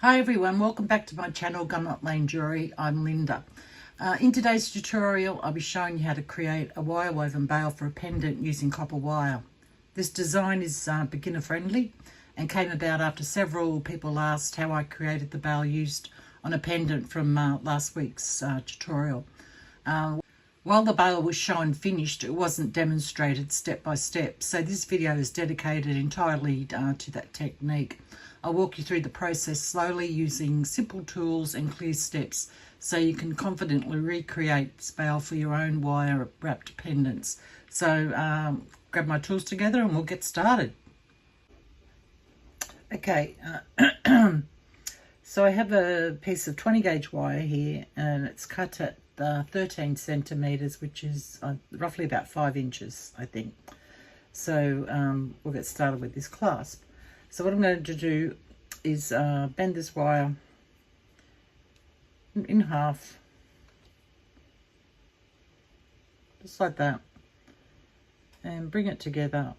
Hi everyone, welcome back to my channel Gumnut Lane Jewellery. I'm Linda. In today's tutorial I'll be showing you how to create a wire woven bail for a pendant using copper wire. This design is beginner friendly and came about after several people asked how I created the bail used on a pendant from last week's tutorial. While the bail was shown finished, it wasn't demonstrated step by step, so this video is dedicated entirely to that technique. I'll walk you through the process slowly using simple tools and clear steps so you can confidently recreate this bail for your own wire wrapped pendants. So grab my tools together and we'll get started. Okay, so I have a piece of 20 gauge wire here and it's cut at 13 centimeters, which is roughly about 5 inches, I think. So we'll get started with this clasp. So what I'm going to do is bend this wire in half, just like that, and bring it together.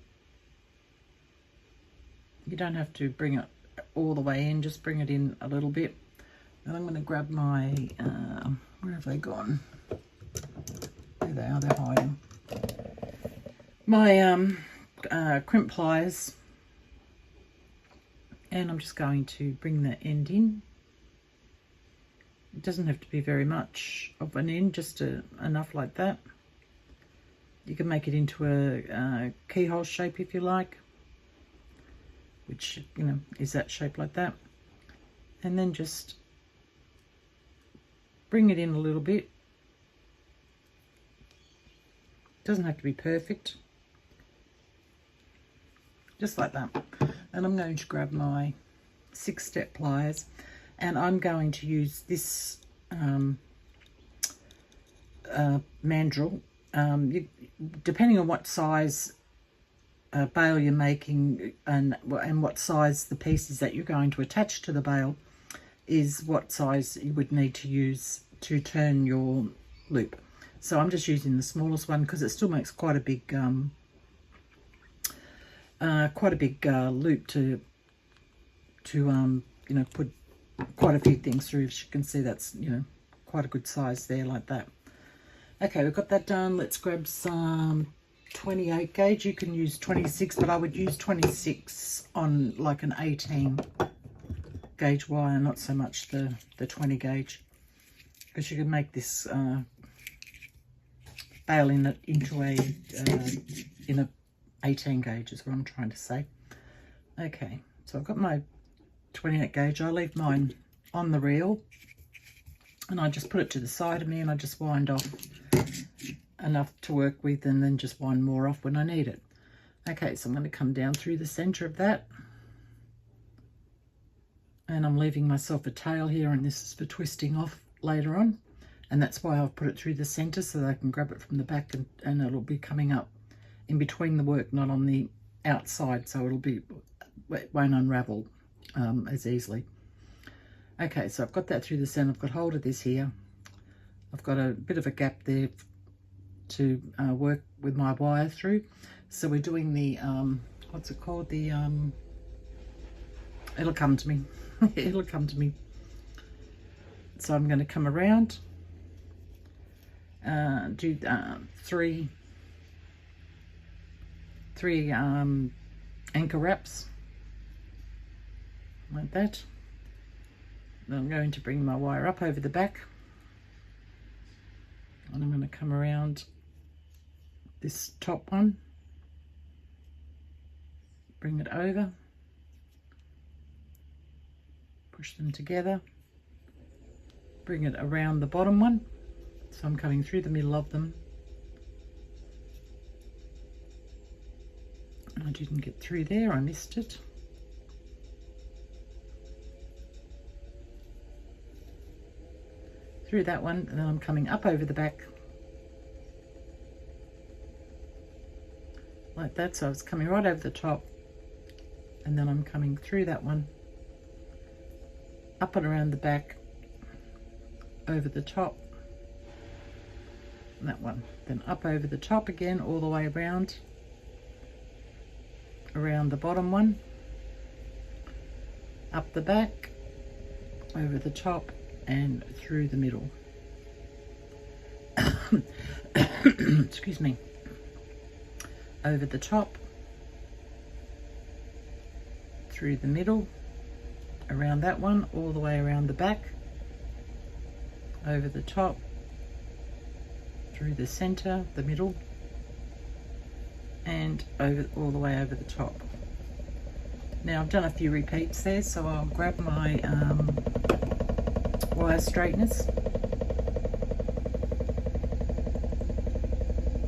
You don't have to bring it all the way in, just bring it in a little bit. And I'm going to grab my, where have they gone? There they are, they're hiding. My crimp pliers. And I'm just going to bring the end in. It doesn't have to be very much of an end, just enough like that. You can make it into a keyhole shape if you like, which, you know, is that shape like that. And then just bring it in a little bit. Doesn't have to be perfect. Just like that. And I'm going to grab my 6-step pliers and I'm going to use this mandrel. Depending on what size bail you're making and what size the pieces that you're going to attach to the bail is what size you would need to use to turn your loop. So I'm just using the smallest one because it still makes quite a big loop to you know, put quite a few things through. As you can see, that's, you know, quite a good size there, like that. Okay, we've got that done. Let's grab some 28 gauge. You can use 26, but I would use 26 on like an 18 gauge wire, not so much the 20 gauge, because you can make this bail into a 18 gauge is what I'm trying to say. Okay, so I've got my 28 gauge. I leave mine on the reel and I just put it to the side of me and I just wind off enough to work with and then just wind more off when I need it. Okay, so I'm going to come down through the center of that and I'm leaving myself a tail here, and this is for twisting off later on, and that's why I've put it through the center so that I can grab it from the back and it'll be coming up in between the work, not on the outside, so it won't unravel as easily. Okay, so I've got that through the center. I've got hold of this here. I've got a bit of a gap there to work with my wire through. So we're doing the what's it called, the it'll come to me. It'll come to me. So I'm going to come around, do three anchor wraps like that. Then I'm going to bring my wire up over the back and I'm going to come around this top one, bring it over, push them together, bring it around the bottom one, so I'm coming through the middle of them. I didn't get through there, I missed it. Through that one, and then I'm coming up over the back like that. So I was coming right over the top and then I'm coming through that one, up and around the back, over the top, and that one, then up over the top again, all the way around the bottom one, up the back, over the top and through the middle. Excuse me. Over the top, through the middle, around that one, all the way around the back, over the top, through the center, the middle, and over all the way over the top. Now I've done a few repeats there, so I'll grab my wire straighteners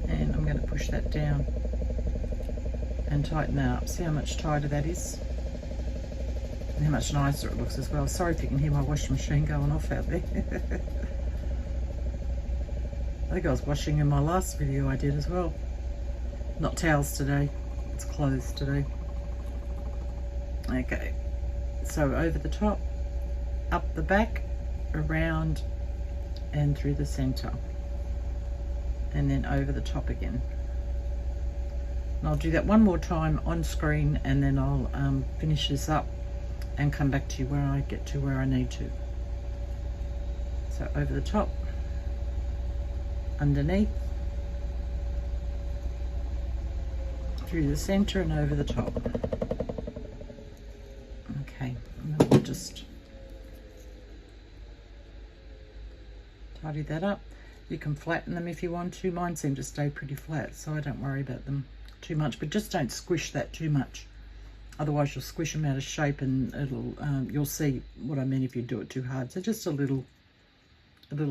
and I'm going to push that down and tighten that up. See how much tighter that is and how much nicer it looks as well. Sorry if you can hear my washing machine going off out there. I think I was washing in my last video I did as well. Not towels today, it's clothes today. Okay, so over the top, up the back, around and through the center, and then over the top again. And I'll do that one more time on screen, and then I'll finish this up and come back to you where I get to where I need to. So over the top, underneath, through the center and over the top. Okay, and then we'll just tidy that up. You can flatten them if you want to. Mine seem to stay pretty flat, so I don't worry about them too much, but just don't squish that too much. Otherwise you'll squish them out of shape and it'll you'll see what I mean if you do it too hard. So just a little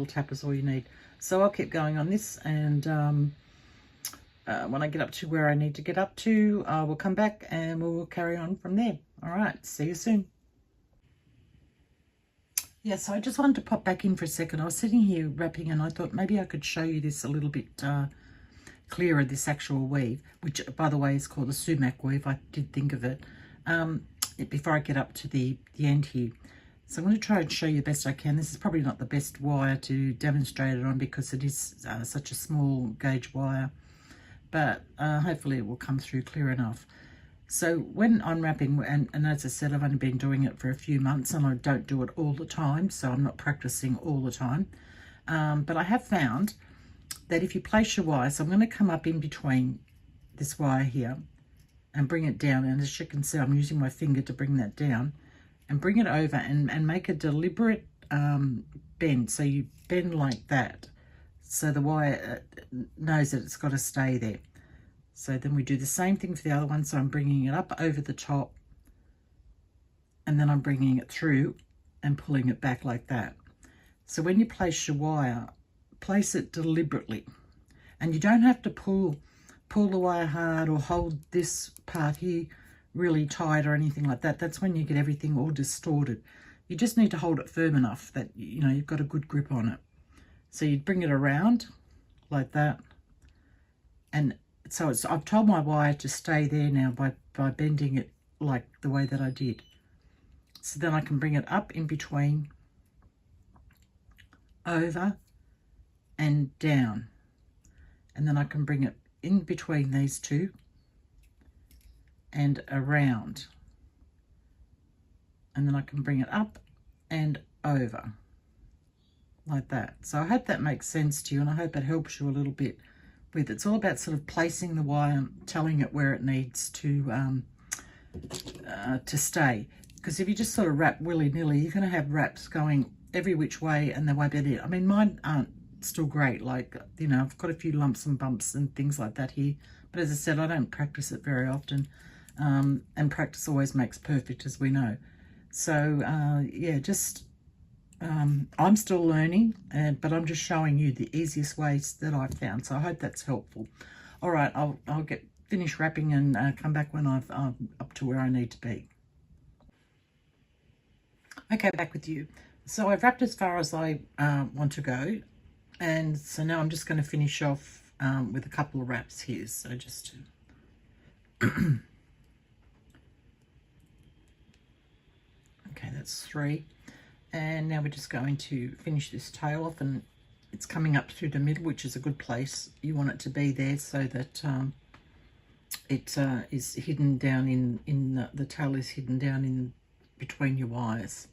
tap is all you need. So I'll keep going on this, and when I get up to where I need to get up to, we'll come back and we'll carry on from there. All right, see you soon. Yeah, so I just wanted to pop back in for a second. I was sitting here wrapping and I thought maybe I could show you this a little bit clearer, this actual weave, which by the way is called a sumac weave. I did think of it before I get up to the end here. So I'm going to try and show you the best I can. This is probably not the best wire to demonstrate it on because it is such a small gauge wire, but hopefully it will come through clear enough. So when I'm wrapping, and as I said, I've only been doing it for a few months and I don't do it all the time, so I'm not practicing all the time. But I have found that if you place your wire, so I'm going to come up in between this wire here and bring it down, and as you can see I'm using my finger to bring that down, and bring it over and make a deliberate bend. So you bend like that, so the wire knows that it's got to stay there. So then we do the same thing for the other one. So I'm bringing it up over the top, and then I'm bringing it through and pulling it back like that. So when you place your wire, place it deliberately, and you don't have to pull the wire hard or hold this part here really tight or anything like that. That's when you get everything all distorted. You just need to hold it firm enough that you know you've got a good grip on it. So you'd bring it around like that, and so I've told my wire to stay there now by bending it like the way that I did. So then I can bring it up in between, over and down, and then I can bring it in between these two and around, and then I can bring it up and over like that. So I hope that makes sense to you, and I hope it helps you a little bit with. It's all about sort of placing the wire, telling it where it needs to stay, because if you just sort of wrap willy-nilly, you're going to have wraps going every which way and they won't be it. I mean, mine aren't still great, like, you know, I've got a few lumps and bumps and things like that here, but as I said, I don't practice it very often, and practice always makes perfect, as we know. So yeah, just I'm still learning, but I'm just showing you the easiest ways that I've found, so I hope that's helpful. All right, I'll get finished wrapping and come back when I've up to where I need to be. Okay, back with you. So I've wrapped as far as I want to go, and so now I'm just going to finish off with a couple of wraps here. So just to okay, that's 3. And now we're just going to finish this tail off, and it's coming up through the middle, which is a good place. You want it to be there so that it is hidden down in the tail is hidden down in between your wires.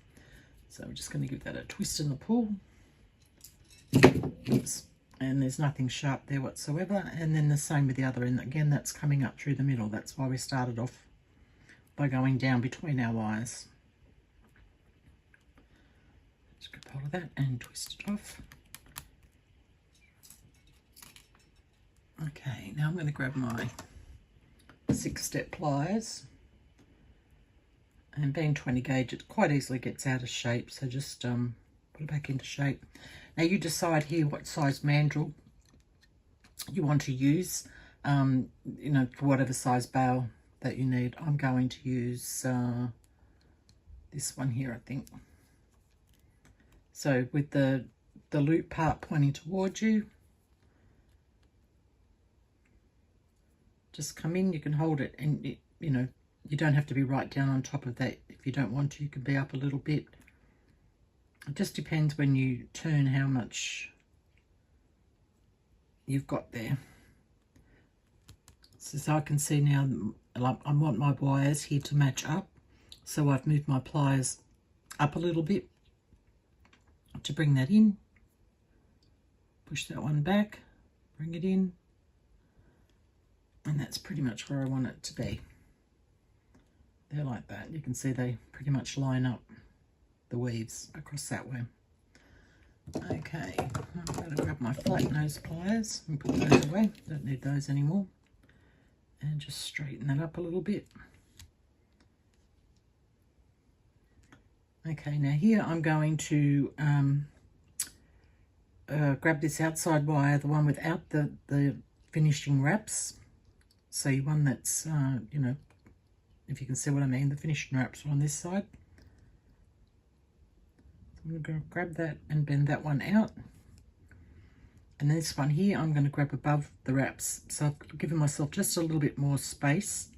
So we're just going to give that a twist and a pull. Oops. And there's nothing sharp there whatsoever. And then the same with the other end. Again, that's coming up through the middle. That's why we started off by going down between our wires. Just grab hold of that and twist it off. Okay, now I'm going to grab my 6-step pliers. And being 20 gauge, it quite easily gets out of shape. So just put it back into shape. Now you decide here what size mandrel you want to use, you know, for whatever size bail that you need. I'm going to use this one here, I think. So with the loop part pointing towards you, just come in, you can hold it, and it, you know, you don't have to be right down on top of that. If you don't want to, you can be up a little bit. It just depends when you turn how much you've got there. So I can see now I want my wires here to match up. So I've moved my pliers up a little bit to bring that in. Push that one back, bring it in. And that's pretty much where I want it to be. They're like that. You can see they pretty much line up the weaves across that way. Okay, I'm going to grab my flat nose pliers and put those away. Don't need those anymore. And just straighten that up a little bit. Okay, now here I'm going to grab this outside wire, the one without the finishing wraps. So one that's, you know, if you can see what I mean, the finishing wraps are on this side. So I'm going to grab that and bend that one out. And this one here, I'm going to grab above the wraps. So I've given myself just a little bit more space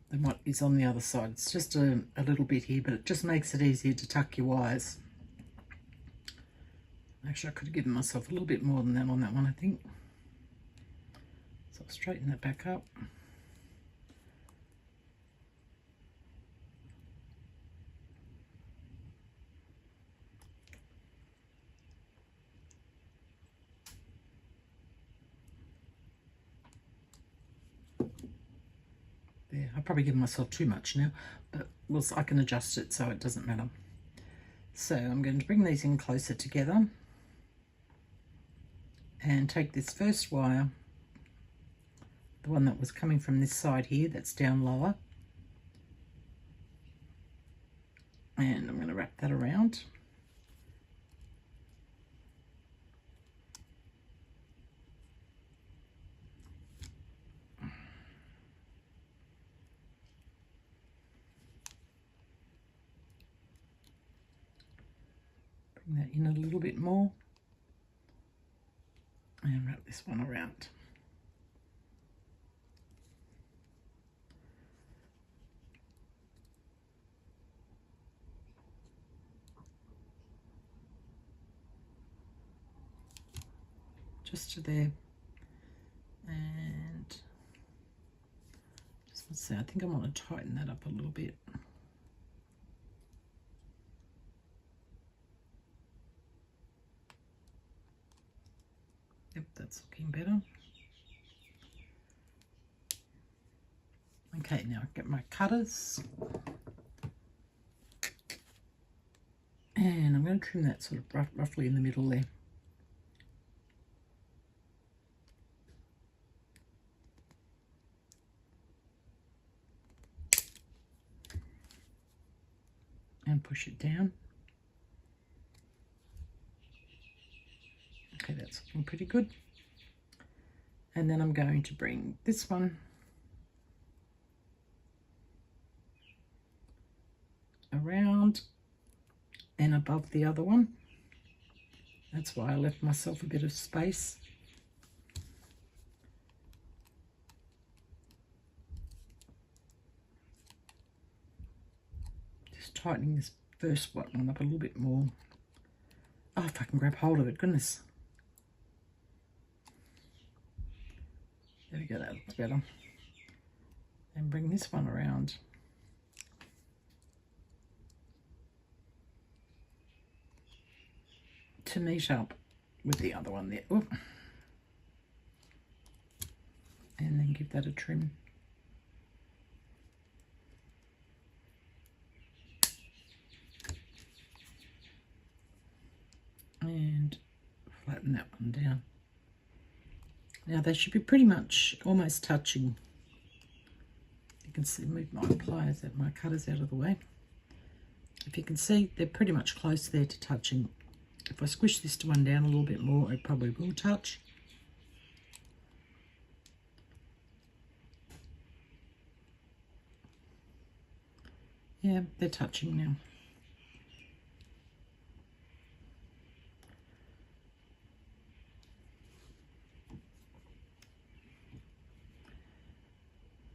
than what is on the other side. It's just a little bit here, but it just makes it easier to tuck your wires. Actually, I could have given myself a little bit more than that on that one, I think. So I'll straighten that back up. There, I've probably given myself too much now, but I can adjust it so it doesn't matter. So I'm going to bring these in closer together and take this first wire, the one that was coming from this side here, that's down lower, and I'm going to wrap that around. Bring that in a little bit more and wrap this one around. Just to there, and just let's see, I think I want to tighten that up a little bit. Yep, that's looking better. Okay, now I get my cutters and I'm going to trim that sort of roughly in the middle there. And push it down. Okay, that's looking pretty good. And then I'm going to bring this one around and above the other one. That's why I left myself a bit of space. Just tightening this first one up a little bit more. Oh, if I can grab hold of it, goodness. There we go, that looks better. And bring this one around. to meet up with the other one there. Oop. And then give that a trim. And flatten that one down. Now they should be pretty much almost touching. You can see, move my pliers out, my cutters out of the way. If you can see, they're pretty much close there to touching. If I squish this one down a little bit more, it probably will touch. Yeah, they're touching now.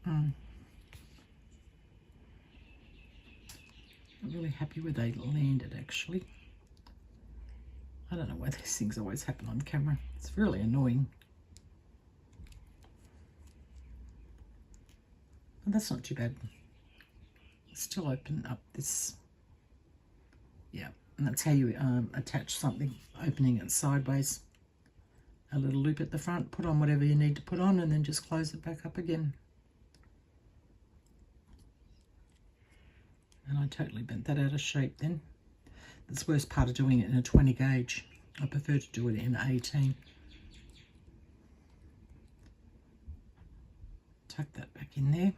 I'm really happy where they landed, actually. I don't know why these things always happen on camera. It's really annoying. But that's not too bad. Still open up this. Yeah, and that's how you attach something, opening it sideways. A little loop at the front, put on whatever you need to put on, and then just close it back up again. And I totally bent that out of shape then. That's the worst part of doing it in a 20 gauge. I prefer to do it in 18. Tuck that back in there.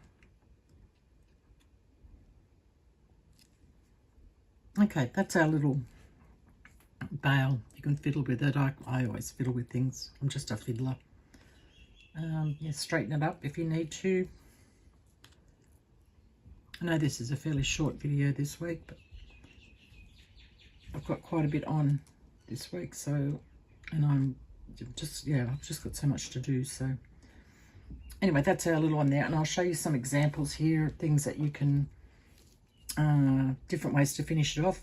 Okay, that's our little bail. You can fiddle with it. I always fiddle with things. I'm just a fiddler. Yeah, straighten it up if you need to. I know this is a fairly short video this week, but I've got quite a bit on this week, so, and I'm just, yeah, I've just got so much to do. So anyway, that's our little one there, and I'll show you some examples here, things that you can, different ways to finish it off.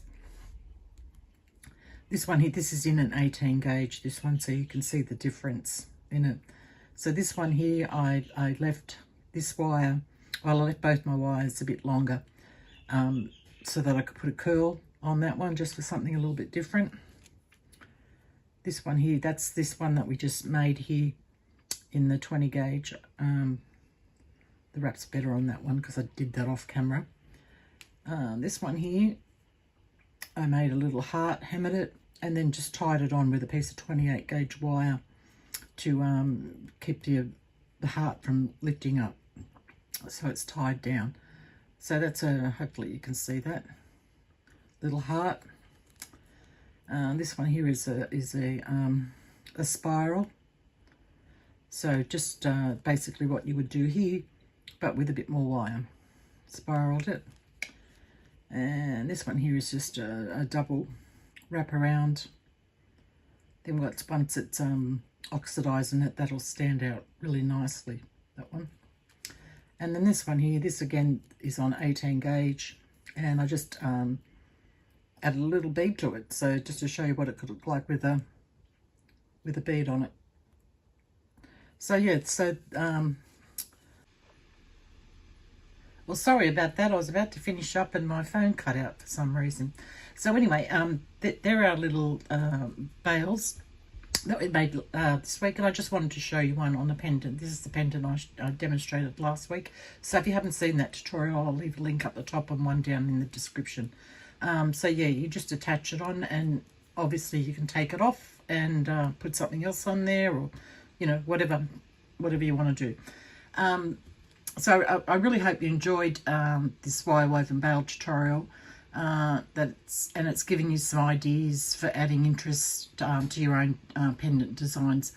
This one here, this is in an 18 gauge, this one, so you can see the difference in it. So this one here, I left this wire, well, I left both my wires a bit longer, so that I could put a curl on that one, just for something a little bit different. This one here, that's this one that we just made here in the 20 gauge. The wrap's better on that one because I did that off camera. This one here, I made a little heart, hammered it, and then just tied it on with a piece of 28 gauge wire to keep the heart from lifting up. So it's tied down. So that's hopefully you can see that little heart. This one here is a spiral. So just basically what you would do here, but with a bit more wire. Spiraled it. And this one here is just a double wrap around. Then once it's oxidizing it, that'll stand out really nicely, that one. And then this one here, this again is on 18 gauge, and I just added a little bead to it, so just to show you what it could look like with a bead on it. So yeah, so well, sorry about that. I was about to finish up and my phone cut out for some reason. So anyway, there are little bails that we made this week, and I just wanted to show you one on a pendant. This is the pendant I demonstrated last week. So if you haven't seen that tutorial, I'll leave a link up the top and one down in the description. So yeah, you just attach it on, and obviously you can take it off and put something else on there, or you know, whatever you want to do. So I really hope you enjoyed this wire woven bail tutorial. It's giving you some ideas for adding interest to your own pendant designs.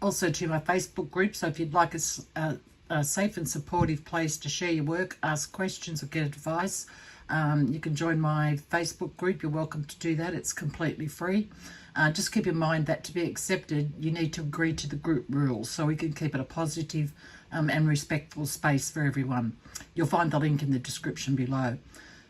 Also to my Facebook group, so if you'd like a safe and supportive place to share your work, ask questions or get advice, you can join my Facebook group. You're welcome to do that. It's completely free. Just keep in mind that to be accepted, you need to agree to the group rules, so we can keep it a positive and respectful space for everyone. You'll find the link in the description below.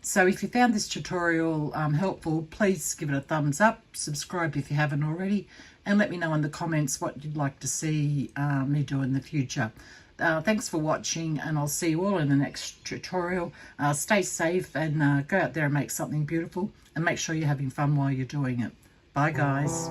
So if you found this tutorial helpful, please give it a thumbs up, subscribe if you haven't already, and let me know in the comments what you'd like to see me do in the future. Thanks for watching, and I'll see you all in the next tutorial. Stay safe and go out there and make something beautiful, and make sure you're having fun while you're doing it. Bye guys.